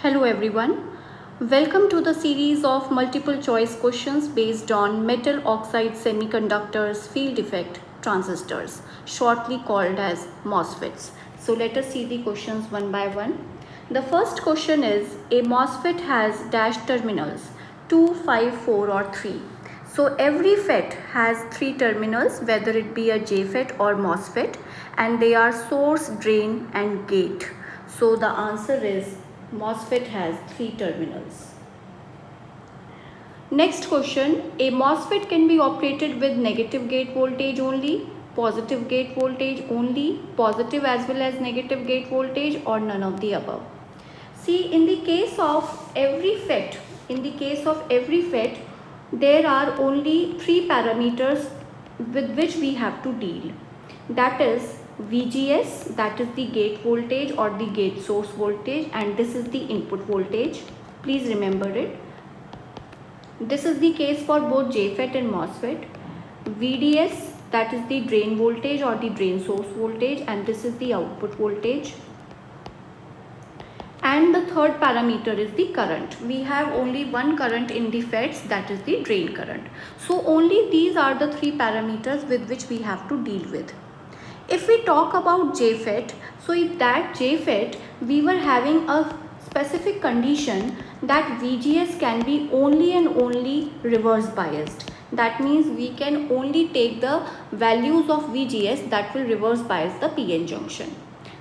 Hello everyone. Welcome to the series of multiple choice questions based on metal oxide semiconductors field effect transistors, shortly called as MOSFETs. So let us see the questions one by one. The first question is, a MOSFET has dash terminals 2, 5, 4 or 3. So every FET has 3 terminals, whether it be a JFET or MOSFET, and they are source, drain and gate. So the answer is MOSFET has 3 terminals. Next question, a MOSFET can be operated with negative gate voltage only, positive gate voltage only, positive as well as negative gate voltage, or none of the above. See, in the case of every FET, there are only 3 parameters with which we have to deal. That is VGS, that is the gate voltage or the gate source voltage, and this is the input voltage. Please remember it. This is the case for both JFET and MOSFET. VDS, that is the drain voltage or the drain source voltage, and this is the output voltage. And the third parameter is the current. We have only one current in the FETs, that is the drain current. So only these are the 3 parameters with which we have to deal with. If we talk about JFET, so in that JFET we were having a specific condition that VGS can be only and only reverse biased. That means we can only take the values of VGS that will reverse bias the PN junction.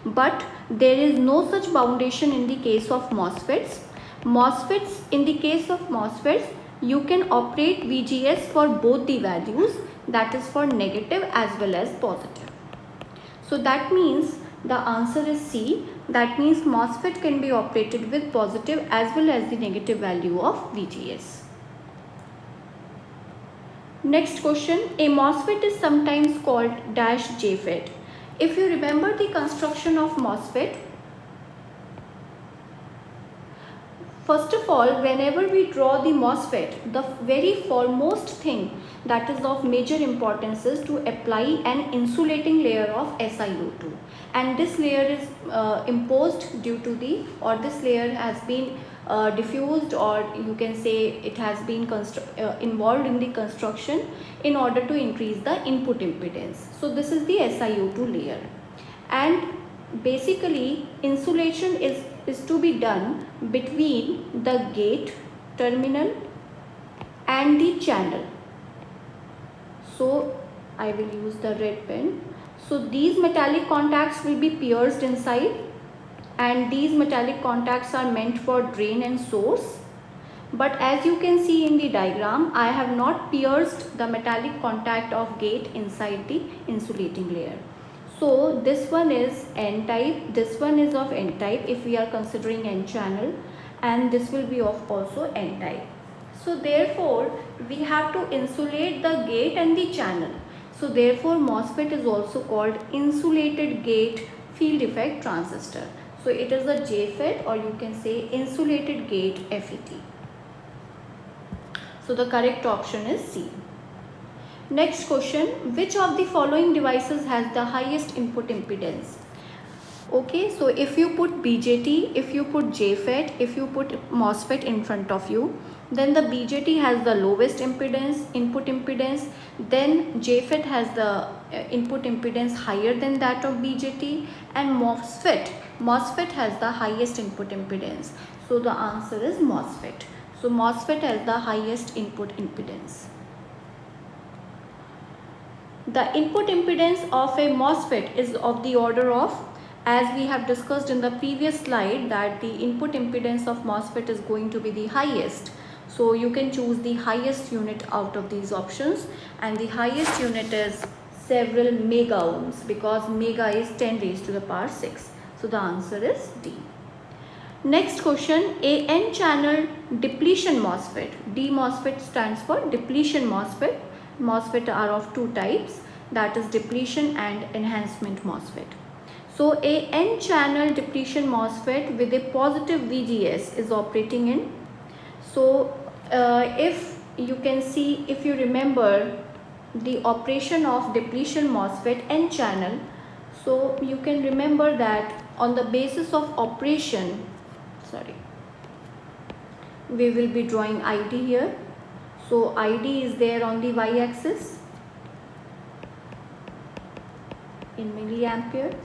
But there is no such foundation in the case of MOSFETs. In the case of MOSFETs, you can operate VGS for both the values, that is for negative as well as positive. So that means the answer is C. That means MOSFET can be operated with positive as well as the negative value of VGS. Next question, a MOSFET is sometimes called dash JFET. If you remember the construction of MOSFET, first of all, whenever we draw the MOSFET, the very foremost thing that is of major importance is to apply an insulating layer of SiO2, and this layer is imposed due to this layer has been diffused, or you can say it has been involved in the construction in order to increase the input impedance. So this is the SiO2 layer, and basically insulation is to be done between the gate terminal and the channel. So I will use the red pen. So these metallic contacts will be pierced inside, and these metallic contacts are meant for drain and source. But as you can see in the diagram, I have not pierced the metallic contact of gate inside the insulating layer. So this one is N type, this one is of N type if we are considering N channel, and this will be of also N type. So therefore we have to insulate the gate and the channel. So therefore MOSFET is also called insulated gate field effect transistor. So it is a JFET, or you can say insulated gate FET. So the correct option is C. Next question, which of the following devices has the highest input impedance? Okay, so if you put BJT, if you put JFET, if you put MOSFET in front of you, then the BJT has the lowest input impedance, then JFET has the input impedance higher than that of BJT, and MOSFET has the highest input impedance. So the answer is MOSFET. So MOSFET has the highest input impedance. The input impedance of a MOSFET is of the order of, as we have discussed in the previous slide, that the input impedance of MOSFET is going to be the highest. So you can choose the highest unit out of these options, and the highest unit is several mega ohms, because mega is 10 raised to the power 6. So the answer is D. Next question, a N channel depletion MOSFET. D MOSFET stands for depletion MOSFET. MOSFET are of 2 types, that is depletion and enhancement MOSFET. So a N channel depletion MOSFET with a positive VGS is operating in. So if you can see, if you remember the operation of depletion MOSFET N channel, so you can remember that on the basis of operation, we will be drawing ID here. So ID is there on the y-axis in milliampere,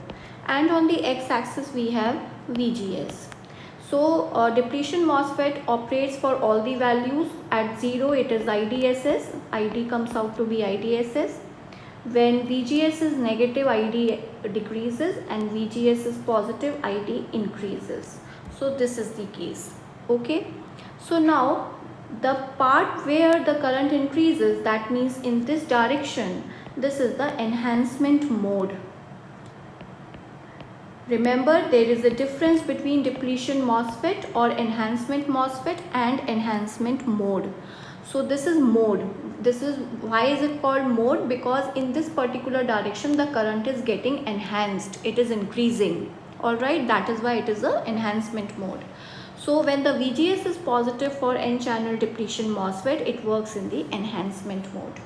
and on the x-axis we have VGS. So depletion MOSFET operates for all the values. At 0 it is IDSS, ID comes out to be IDSS. When VGS is negative, ID decreases, and VGS is positive, ID increases. So this is the case. Okay. So now the part where the current increases, that means in this direction, this is the enhancement mode. Remember, there is a difference between depletion MOSFET or enhancement MOSFET and enhancement mode. So this is mode. This is why is it called mode? Because in this particular direction the current is getting enhanced, it is increasing. Alright, that is why it is a enhancement mode. So when the VGS is positive for n-channel depletion MOSFET, it works in the enhancement mode.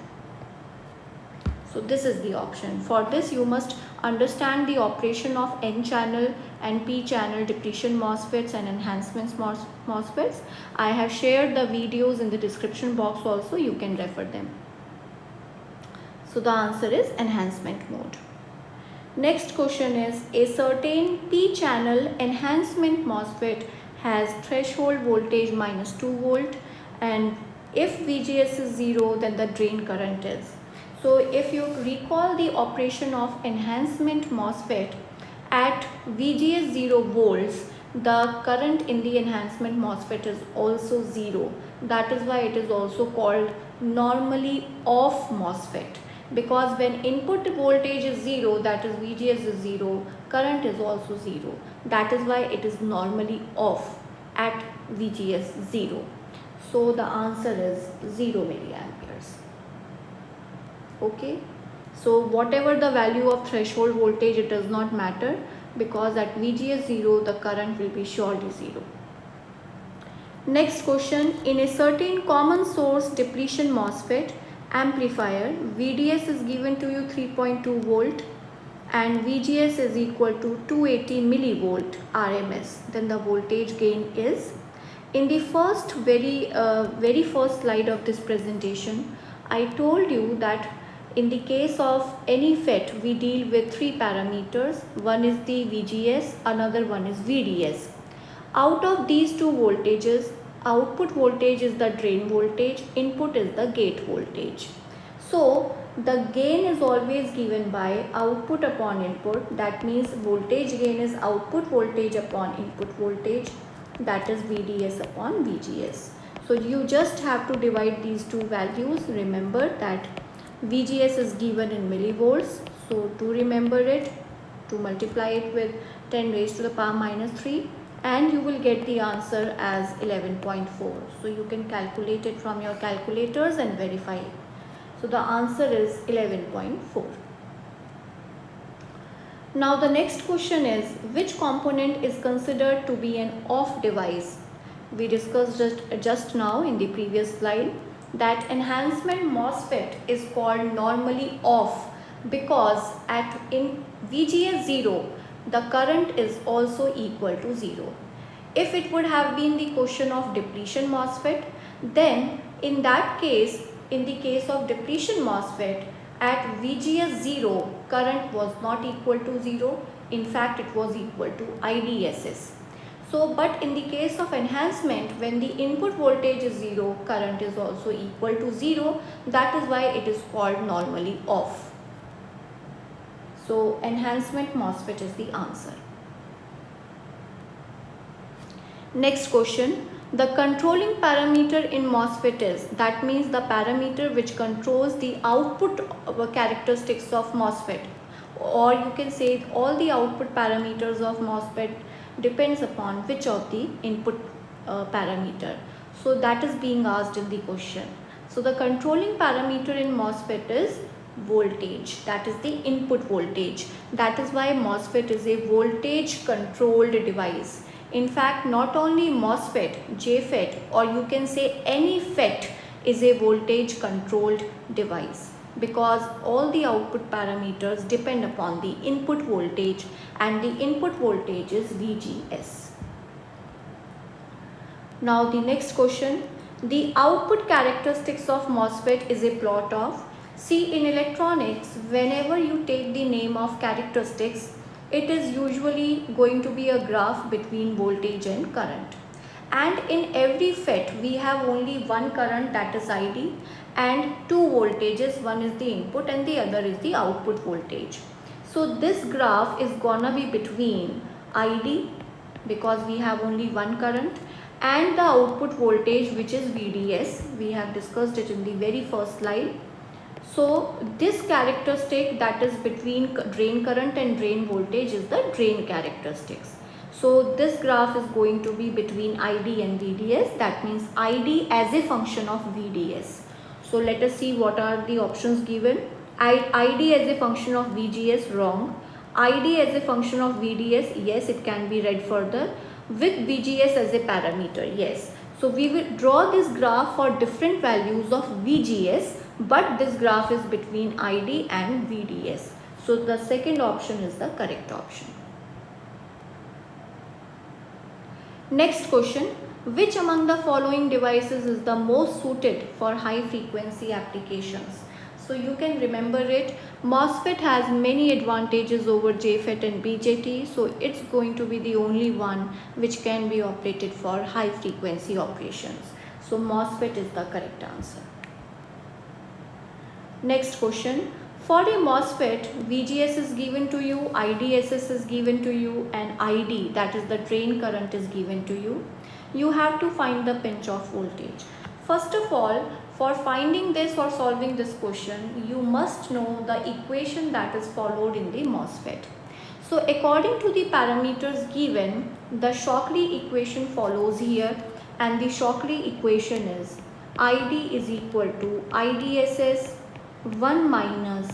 So this is the option. For this you must understand the operation of n-channel and p-channel depletion MOSFETs and enhancements MOSFETs. I have shared the videos in the description box also, you can refer them. So the answer is enhancement mode. Next question is, a certain p-channel enhancement MOSFET has threshold voltage -2 volt, and if VGS is 0, then the drain current is. So if you recall the operation of enhancement MOSFET, at VGS 0 volts, the current in the enhancement MOSFET is also 0. That is why it is also called normally off MOSFET. Because when input voltage is 0, that is VGS is 0, current is also 0. That is why it is normally off at VGS 0. So the answer is 0 milliamperes. Okay. So whatever the value of threshold voltage, it does not matter, because at VGS 0 the current will be surely 0. Next question, in a certain common source depletion MOSFET amplifier, VDS is given to you 3.2 volt and VGS is equal to 280 millivolt RMS, then the voltage gain is. In the very first slide of this presentation, I told you that in the case of any FET, we deal with three parameters. One is the VGS, another one is VDS. Out of these two voltages, output voltage is the drain voltage, input is the gate voltage. So the gain is always given by output upon input. That means voltage gain is output voltage upon input voltage, that is VDS upon VGS. So you just have to divide these two values. Remember that VGS is given in millivolts, so to remember it, to multiply it with 10 raised to the power -3, and you will get the answer as 11.4. So you can calculate it from your calculators and verify it. So the answer is 11.4. Now the next question is, which component is considered to be an off device? We discussed just now in the previous slide that enhancement MOSFET is called normally off because in VGS 0 the current is also equal to 0. If it would have been the question of depletion MOSFET, then in that case, in the case of depletion MOSFET, at VGS 0 current was not equal to 0, in fact it was equal to IDSS. So, but in the case of enhancement, when the input voltage is 0, current is also equal to 0. That is why it is called normally off. So, enhancement MOSFET is the answer. Next question. The controlling parameter in MOSFET is, that means the parameter which controls the output characteristics of MOSFET, or you can say all the output parameters of MOSFET depends upon which of the input parameter. So that is being asked in the question. So the controlling parameter in MOSFET is voltage, that is the input voltage. That is why MOSFET is a voltage controlled device. In fact, not only MOSFET, JFET, or you can say any FET is a voltage controlled device, because all the output parameters depend upon the input voltage, and the input voltage is VGS. Now the next question. The output characteristics of MOSFET is a plot of. See, in electronics, whenever you take the name of characteristics, it is usually going to be a graph between voltage and current. And in every FET, we have only one current, that is ID, and two voltages. One is the input and the other is the output voltage. So this graph is gonna be between ID, because we have only one current, and the output voltage, which is VDS. We have discussed it in the very first slide. So this characteristic that is between drain current and drain voltage is the drain characteristics. So this graph is going to be between ID and VDS. That means ID as a function of VDS. So let us see what are the options given. ID as a function of VGS, wrong. ID as a function of VDS, yes, it can be read further. With VGS as a parameter, yes. So we will draw this graph for different values of VGS, but this graph is between ID and VDS. So the second option is the correct option. Next question. Which among the following devices is the most suited for high frequency applications? So you can remember it. MOSFET has many advantages over JFET and BJT. So it's going to be the only one which can be operated for high frequency operations. So MOSFET is the correct answer. Next question. For a MOSFET, VGS is given to you, IDSS is given to you, and ID, that is the drain current, is given to you. You have to find the pinch off voltage. First of all, for finding this or solving this question, you must know the equation that is followed in the MOSFET. So according to the parameters given, the Shockley equation follows here, and the Shockley equation is ID is equal to IDSS 1 minus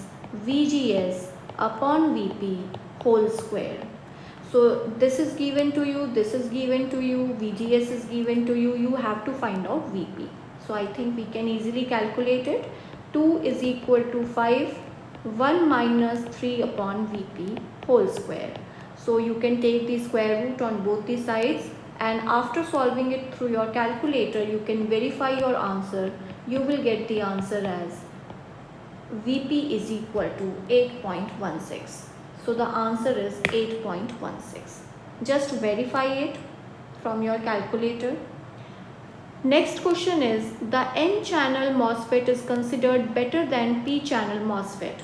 VGS upon VP whole square. So this is given to you, this is given to you, VGS is given to you. You have to find out VP. So I think we can easily calculate it. 2 is equal to 5, 1 minus 3 upon VP whole square. So you can take the square root on both the sides, and after solving it through your calculator, you can verify your answer. You will get the answer as VP is equal to 8.16. So the answer is 8.16. Just verify it from your calculator. Next question is, the N-channel MOSFET is considered better than P-channel MOSFET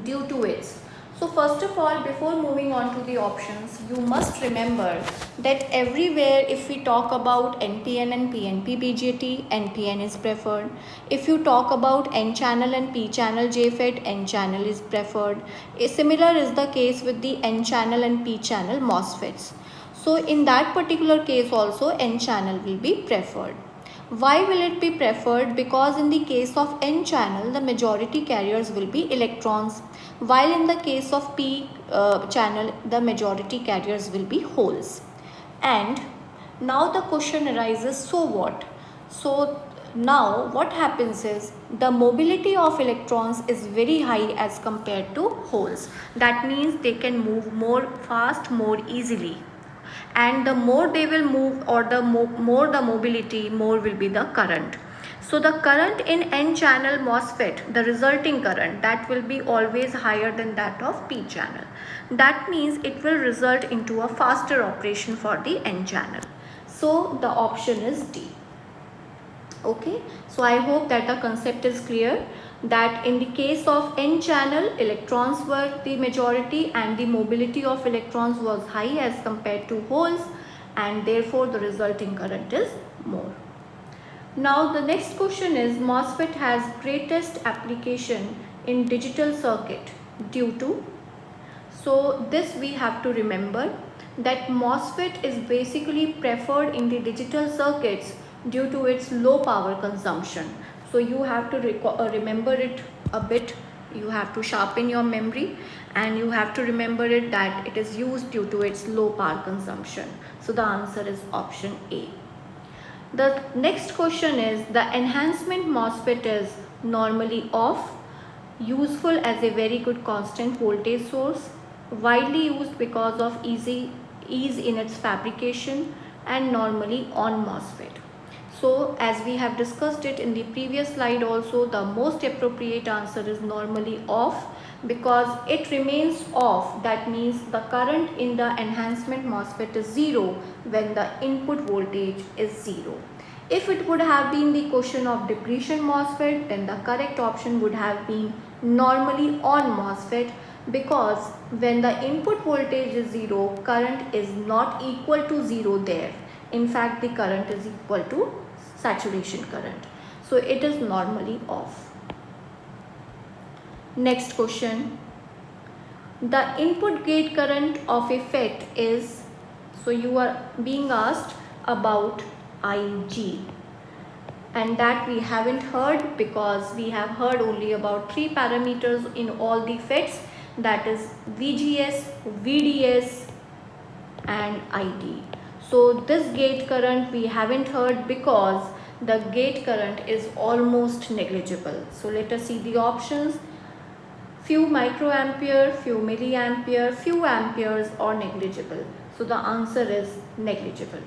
due to its. So first of all, before moving on to the options, you must remember that everywhere if we talk about NPN and PNP BJT, NPN is preferred. If you talk about N-channel and P-channel JFET, N-channel is preferred. Similar is the case with the N-channel and P-channel MOSFETs. So in that particular case also, N-channel will be preferred. Why will it be preferred? Because in the case of N-channel, the majority carriers will be electrons, while in the case of P-channel, the majority carriers will be holes. And now the question arises, so what? So now what happens is, the mobility of electrons is very high as compared to holes. That means they can move more fast, more easily. And the more they will move, or the more the mobility, more will be the current. So the current in N-channel MOSFET, the resulting current, that will be always higher than that of P-channel. That means it will result into a faster operation for the N-channel. So the option is D. Okay, so I hope that the concept is clear, that in the case of N-channel, electrons were the majority and the mobility of electrons was high as compared to holes, and therefore the resulting current is more. Now the next question is, MOSFET has greatest application in digital circuit due to. So this we have to remember, that MOSFET is basically preferred in the digital circuits due to its low power consumption. So you have to remember it a bit. You have to sharpen your memory, and you have to remember it that it is used due to its low power consumption. So the answer is option A. The next question is, the enhancement MOSFET is normally off, useful as a very good constant voltage source, widely used because of ease in its fabrication, and normally on MOSFET. So as we have discussed it in the previous slide also, the most appropriate answer is normally off, because it remains off. That means the current in the enhancement MOSFET is 0 when the input voltage is 0. If it would have been the question of depletion MOSFET, then the correct option would have been normally on MOSFET, because when the input voltage is 0, current is not equal to 0 there. In fact, the current is equal to saturation current. So it is normally off. Next question. The input gate current of a FET is, so you are being asked about IG, and that we haven't heard, because we have heard only about 3 parameters in all the FETs, that is VGS, VDS and ID. So this gate current we haven't heard because the gate current is almost negligible. So let us see the options. Few microampere, few milliampere, few amperes or negligible. So the answer is negligible.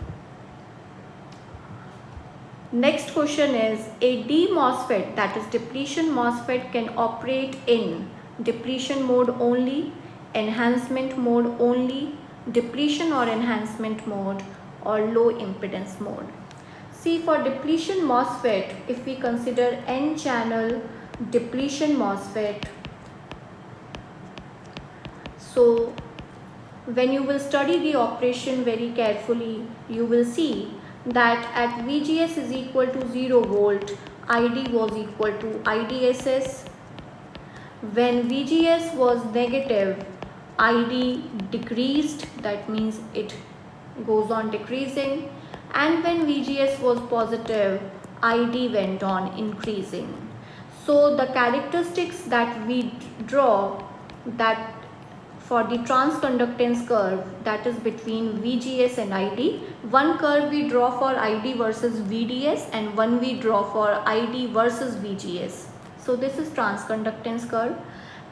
Next question is, a DMOSFET, that is depletion MOSFET, can operate in depletion mode only, enhancement mode only, depletion or enhancement mode, or low impedance mode. See, for depletion MOSFET, if we consider N channel depletion MOSFET, so when you will study the operation very carefully, you will see that at VGS is equal to 0 volt, ID was equal to IDSS. When VGS was negative, ID decreased, that means it goes on decreasing, and when VGS was positive, ID went on increasing. So the characteristics that we draw, that for the transconductance curve, that is between VGS and ID, one curve we draw for ID versus VDS and one we draw for ID versus VGS. So this is transconductance curve,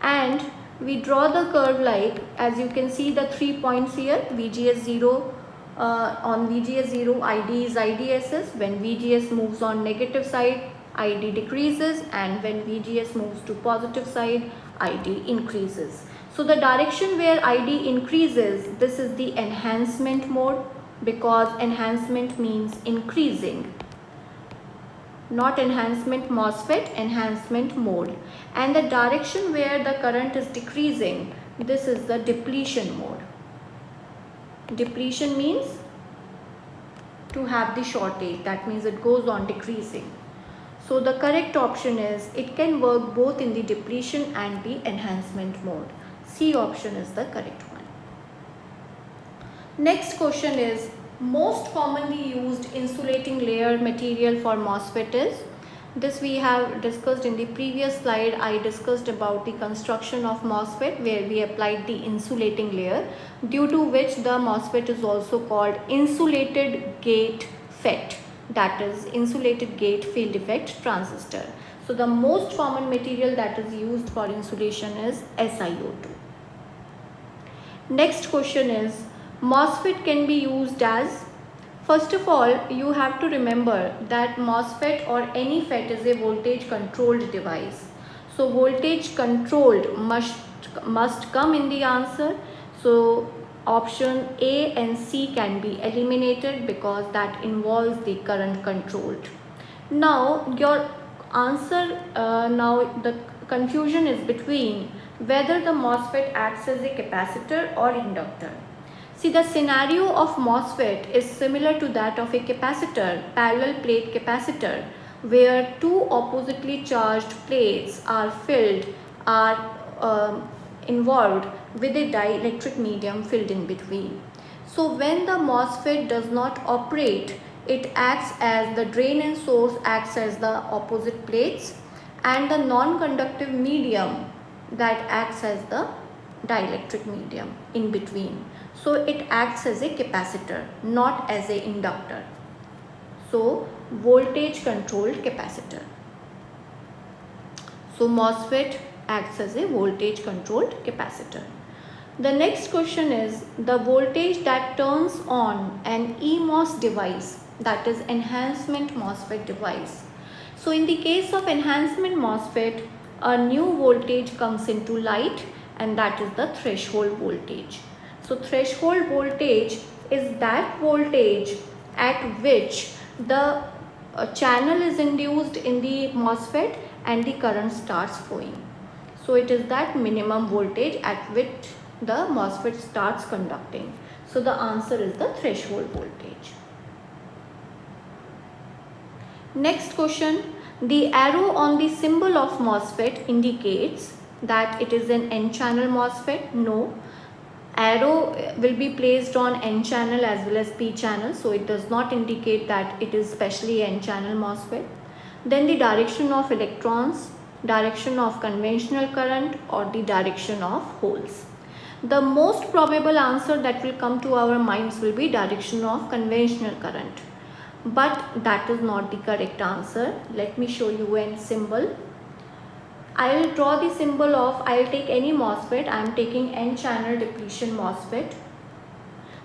and we draw the curve like, as you can see the 3 points here, VGS 0, on VGS 0 ID is IDSS. When VGS moves on negative side, ID decreases, and when VGS moves to positive side, ID increases. So the direction where ID increases, this is the enhancement mode, because enhancement means increasing. Not enhancement MOSFET, enhancement mode. And the direction where the current is decreasing, this is the depletion mode. Depletion means to have the shortage, that means it goes on decreasing. So the correct option is, it can work both in the depletion and the enhancement mode. C option is the correct one. Next question is, most commonly used insulating layer material for MOSFET is? This we have discussed in the previous slide. I discussed about the construction of MOSFET, where we applied the insulating layer, due to which the MOSFET is also called insulated gate FET, that is insulated gate field effect transistor. So the most common material that is used for insulation is SiO2. Next question is, MOSFET can be used as? First of all, you have to remember that MOSFET or any FET is a voltage controlled device. So voltage controlled must come in the answer. So option A and C can be eliminated, because that involves the current controlled. Now your answer, now the confusion is between whether the MOSFET acts as a capacitor or inductor. See, the scenario of MOSFET is similar to that of a capacitor, parallel plate capacitor, where two oppositely charged plates are involved with a dielectric medium filled in between. So when the MOSFET does not operate, it acts as the drain and source acts as the opposite plates, and the non-conductive medium that acts as the dielectric medium in between. So it acts as a capacitor, not as an inductor. So voltage controlled capacitor. So MOSFET acts as a voltage controlled capacitor. The next question is the voltage that turns on an EMOS device, that is enhancement MOSFET device. So in the case of enhancement MOSFET, a new voltage comes into light, and that is the threshold voltage. So threshold voltage is that voltage at which the channel is induced in the MOSFET and the current starts flowing. So it is that minimum voltage at which the MOSFET starts conducting. So the answer is the threshold voltage. Next question, the arrow on the symbol of MOSFET indicates that it is an N-channel MOSFET. No, arrow will be placed on N-channel as well as P-channel, so it does not indicate that it is specially N-channel MOSFET. Then the direction of electrons, direction of conventional current, or the direction of holes. The most probable answer that will come to our minds will be direction of conventional current, but that is not the correct answer. Let me show you a symbol. I will draw the symbol of, I will take any MOSFET. I am taking N-channel depletion MOSFET.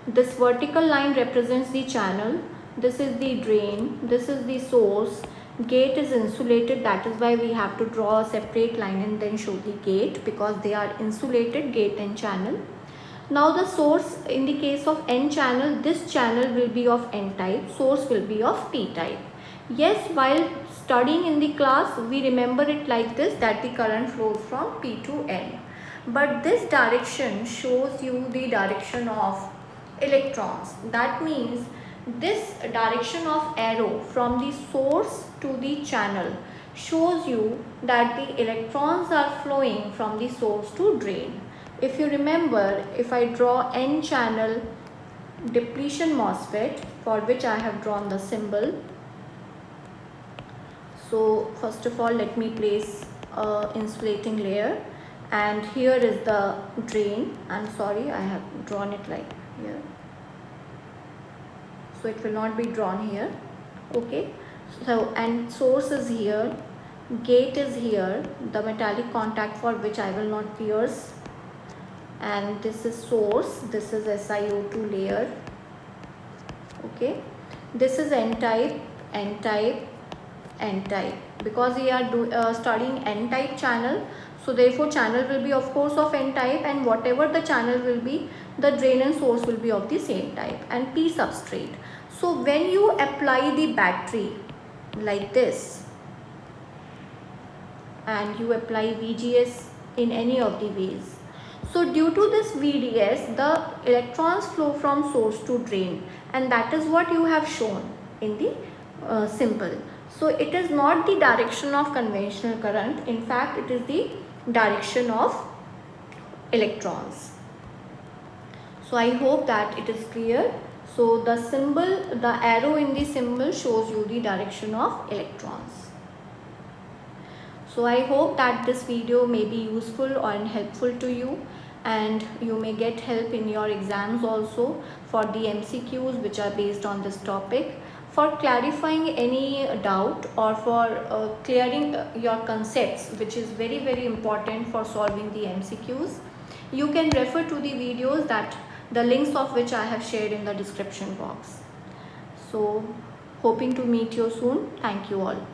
This vertical line represents the channel. This is the drain. This is the source. Gate is insulated, that is why we have to draw a separate line and then show the gate, because they are insulated, gate and channel. Now the source, in the case of N channel, this channel will be of N type, source will be of P type. Yes, while studying in the class, we remember it like this, that the current flows from P to N. But this direction shows you the direction of electrons. That means this direction of arrow from the source to the channel shows you that the electrons are flowing from the source to drain. If you remember, if I draw N-channel depletion MOSFET, for which I have drawn the symbol. So first of all, let me place a insulating layer, and here is the drain. I'm sorry, I have drawn it like here, so it will not be drawn here. Okay, so and source is here, gate is here, the metallic contact for which I will not pierce, and this is source, this is SiO2 layer. Okay, this is N-type, N-type, N-type. Because we are studying N-type channel, so therefore channel will be of course of N-type, and whatever the channel will be, the drain and source will be of the same type, and P substrate. So when you apply the battery like this, and you apply VGS in any of the ways, so due to this VDS, the electrons flow from source to drain, and that is what you have shown in the symbol. So it is not the direction of conventional current. In fact, it is the direction of electrons. So I hope that it is clear. So the symbol, the arrow in the symbol shows you the direction of electrons. So I hope that this video may be useful or helpful to you, and you may get help in your exams also for the MCQs which are based on this topic. For clarifying any doubt or for clearing your concepts, which is very important for solving the MCQs, you can refer to the videos, that the links of which I have shared in the description box. So hoping to meet you soon. Thank you all.